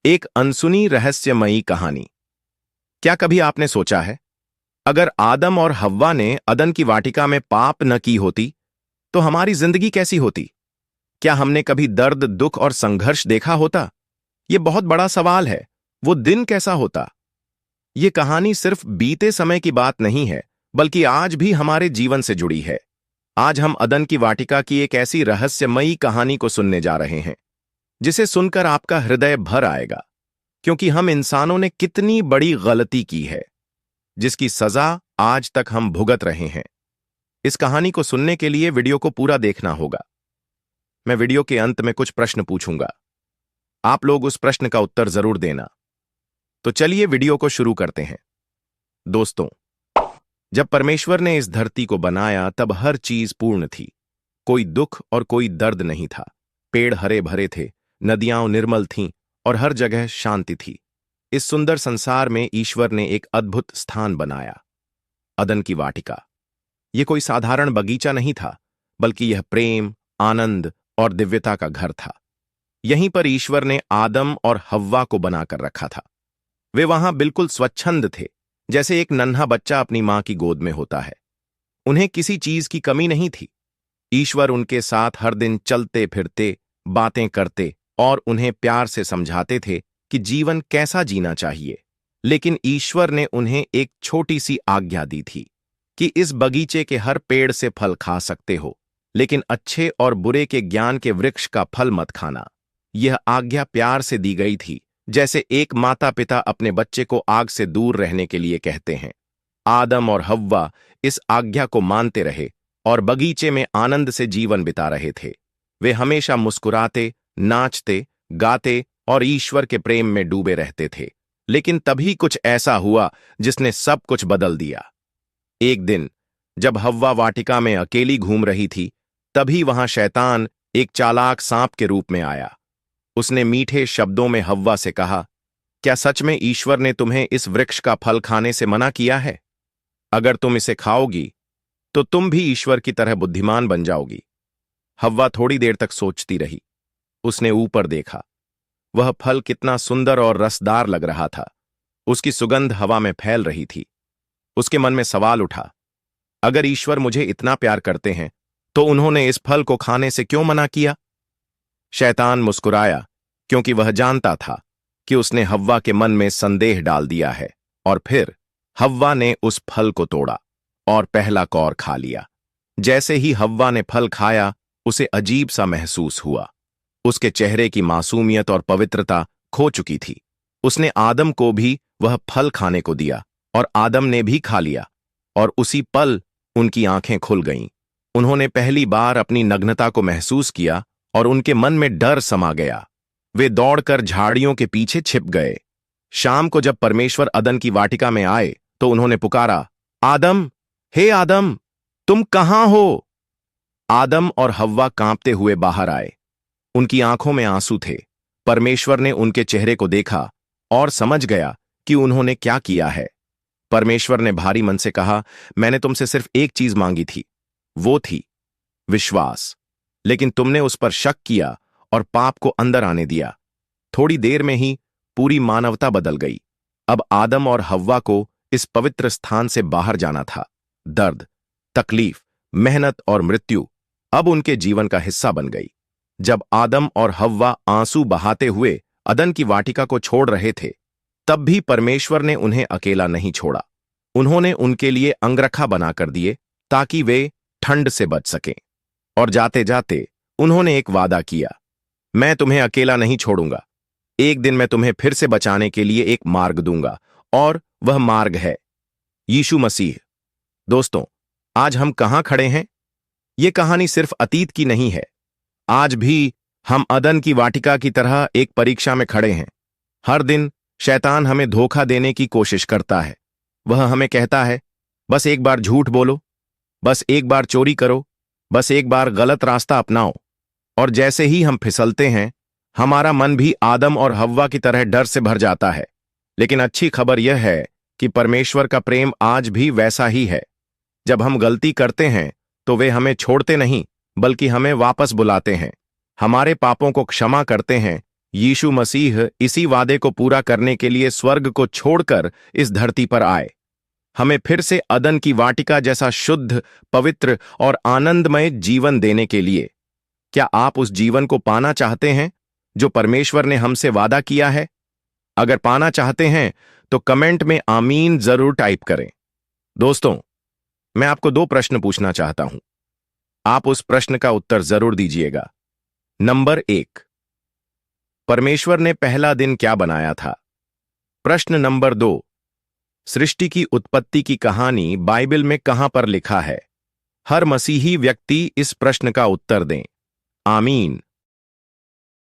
एक अनसुनी रहस्यमयी कहानी। क्या कभी आपने सोचा है, अगर आदम और हव्वा ने अदन की वाटिका में पाप न की होती तो हमारी जिंदगी कैसी होती? क्या हमने कभी दर्द, दुख और संघर्ष देखा होता? यह बहुत बड़ा सवाल है। वो दिन कैसा होता? ये कहानी सिर्फ बीते समय की बात नहीं है, बल्कि आज भी हमारे जीवन से जुड़ी है। आज हम अदन की वाटिका की एक ऐसी रहस्यमयी कहानी को सुनने जा रहे हैं जिसे सुनकर आपका हृदय भर आएगा, क्योंकि हम इंसानों ने कितनी बड़ी गलती की है जिसकी सजा आज तक हम भुगत रहे हैं। इस कहानी को सुनने के लिए वीडियो को पूरा देखना होगा। मैं वीडियो के अंत में कुछ प्रश्न पूछूंगा, आप लोग उस प्रश्न का उत्तर जरूर देना। तो चलिए वीडियो को शुरू करते हैं। दोस्तों, जब परमेश्वर ने इस धरती को बनाया तब हर चीज पूर्ण थी। कोई दुख और कोई दर्द नहीं था। पेड़ हरे भरे थे, नदियां निर्मल थीं और हर जगह शांति थी। इस सुंदर संसार में ईश्वर ने एक अद्भुत स्थान बनाया, अदन की वाटिका। यह कोई साधारण बगीचा नहीं था, बल्कि यह प्रेम, आनंद और दिव्यता का घर था। यहीं पर ईश्वर ने आदम और हव्वा को बनाकर रखा था। वे वहां बिल्कुल स्वच्छंद थे, जैसे एक नन्हा बच्चा अपनी मां की गोद में होता है। उन्हें किसी चीज की कमी नहीं थी। ईश्वर उनके साथ हर दिन चलते फिरते, बातें करते और उन्हें प्यार से समझाते थे कि जीवन कैसा जीना चाहिए। लेकिन ईश्वर ने उन्हें एक छोटी सी आज्ञा दी थी कि इस बगीचे के हर पेड़ से फल खा सकते हो, लेकिन अच्छे और बुरे के ज्ञान के वृक्ष का फल मत खाना। यह आज्ञा प्यार से दी गई थी, जैसे एक माता पिता अपने बच्चे को आग से दूर रहने के लिए कहते हैं। आदम और हव्वा इस आज्ञा को मानते रहे और बगीचे में आनंद से जीवन बिता रहे थे। वे हमेशा मुस्कुराते, नाचते, गाते और ईश्वर के प्रेम में डूबे रहते थे। लेकिन तभी कुछ ऐसा हुआ जिसने सब कुछ बदल दिया। एक दिन जब हव्वा वाटिका में अकेली घूम रही थी, तभी वहां शैतान एक चालाक सांप के रूप में आया। उसने मीठे शब्दों में हव्वा से कहा, क्या सच में ईश्वर ने तुम्हें इस वृक्ष का फल खाने से मना किया है? अगर तुम इसे खाओगी तो तुम भी ईश्वर की तरह बुद्धिमान बन जाओगी। हव्वा थोड़ी देर तक सोचती रही। उसने ऊपर देखा। वह फल कितना सुंदर और रसदार लग रहा था। उसकी सुगंध हवा में फैल रही थी। उसके मन में सवाल उठा, अगर ईश्वर मुझे इतना प्यार करते हैं तो उन्होंने इस फल को खाने से क्यों मना किया? शैतान मुस्कुराया, क्योंकि वह जानता था कि उसने हव्वा के मन में संदेह डाल दिया है। और फिर हव्वा ने उस फल को तोड़ा और पहला कौर खा लिया। जैसे ही हव्वा ने फल खाया, उसे अजीब सा महसूस हुआ। उसके चेहरे की मासूमियत और पवित्रता खो चुकी थी। उसने आदम को भी वह फल खाने को दिया और आदम ने भी खा लिया, और उसी पल उनकी आंखें खुल गईं। उन्होंने पहली बार अपनी नग्नता को महसूस किया और उनके मन में डर समा गया। वे दौड़कर झाड़ियों के पीछे छिप गए। शाम को जब परमेश्वर अदन की वाटिका में आए तो उन्होंने पुकारा, आदम, हे आदम, तुम कहां हो? आदम और हव्वा कांपते हुए बाहर आए। उनकी आंखों में आंसू थे। परमेश्वर ने उनके चेहरे को देखा और समझ गया कि उन्होंने क्या किया है। परमेश्वर ने भारी मन से कहा, मैंने तुमसे सिर्फ एक चीज मांगी थी, वो थी विश्वास। लेकिन तुमने उस पर शक किया और पाप को अंदर आने दिया। थोड़ी देर में ही पूरी मानवता बदल गई। अब आदम और हव्वा को इस पवित्र स्थान से बाहर जाना था। दर्द, तकलीफ, मेहनत और मृत्यु अब उनके जीवन का हिस्सा बन गई। जब आदम और हव्वा आंसू बहाते हुए अदन की वाटिका को छोड़ रहे थे, तब भी परमेश्वर ने उन्हें अकेला नहीं छोड़ा। उन्होंने उनके लिए अंगरखा बनाकर दिए ताकि वे ठंड से बच सकें। और जाते जाते उन्होंने एक वादा किया, मैं तुम्हें अकेला नहीं छोड़ूंगा। एक दिन मैं तुम्हें फिर से बचाने के लिए एक मार्ग दूंगा, और वह मार्ग है यीशु मसीह। दोस्तों, आज हम कहां खड़े हैं? यह कहानी सिर्फ अतीत की नहीं है। आज भी हम अदन की वाटिका की तरह एक परीक्षा में खड़े हैं। हर दिन शैतान हमें धोखा देने की कोशिश करता है। वह हमें कहता है, बस एक बार झूठ बोलो, बस एक बार चोरी करो, बस एक बार गलत रास्ता अपनाओ। और जैसे ही हम फिसलते हैं, हमारा मन भी आदम और हव्वा की तरह डर से भर जाता है। लेकिन अच्छी खबर यह है कि परमेश्वर का प्रेम आज भी वैसा ही है। जब हम गलती करते हैं तो वे हमें छोड़ते नहीं, बल्कि हमें वापस बुलाते हैं, हमारे पापों को क्षमा करते हैं, यीशु मसीह इसी वादे को पूरा करने के लिए स्वर्ग को छोड़कर इस धरती पर आए, हमें फिर से अदन की वाटिका जैसा शुद्ध, पवित्र और आनंदमय जीवन देने के लिए। क्या आप उस जीवन को पाना चाहते हैं जो परमेश्वर ने हमसे वादा किया है? अगर पाना चाहते हैं तो कमेंट में आमीन जरूर टाइप करें। दोस्तों, मैं आपको 2 प्रश्न पूछना चाहता हूं। आप उस प्रश्न का उत्तर जरूर दीजिएगा। नंबर 1, परमेश्वर ने पहला दिन क्या बनाया था? प्रश्न नंबर 2, सृष्टि की उत्पत्ति की कहानी बाइबल में कहां पर लिखा है? हर मसीही व्यक्ति इस प्रश्न का उत्तर दें। आमीन।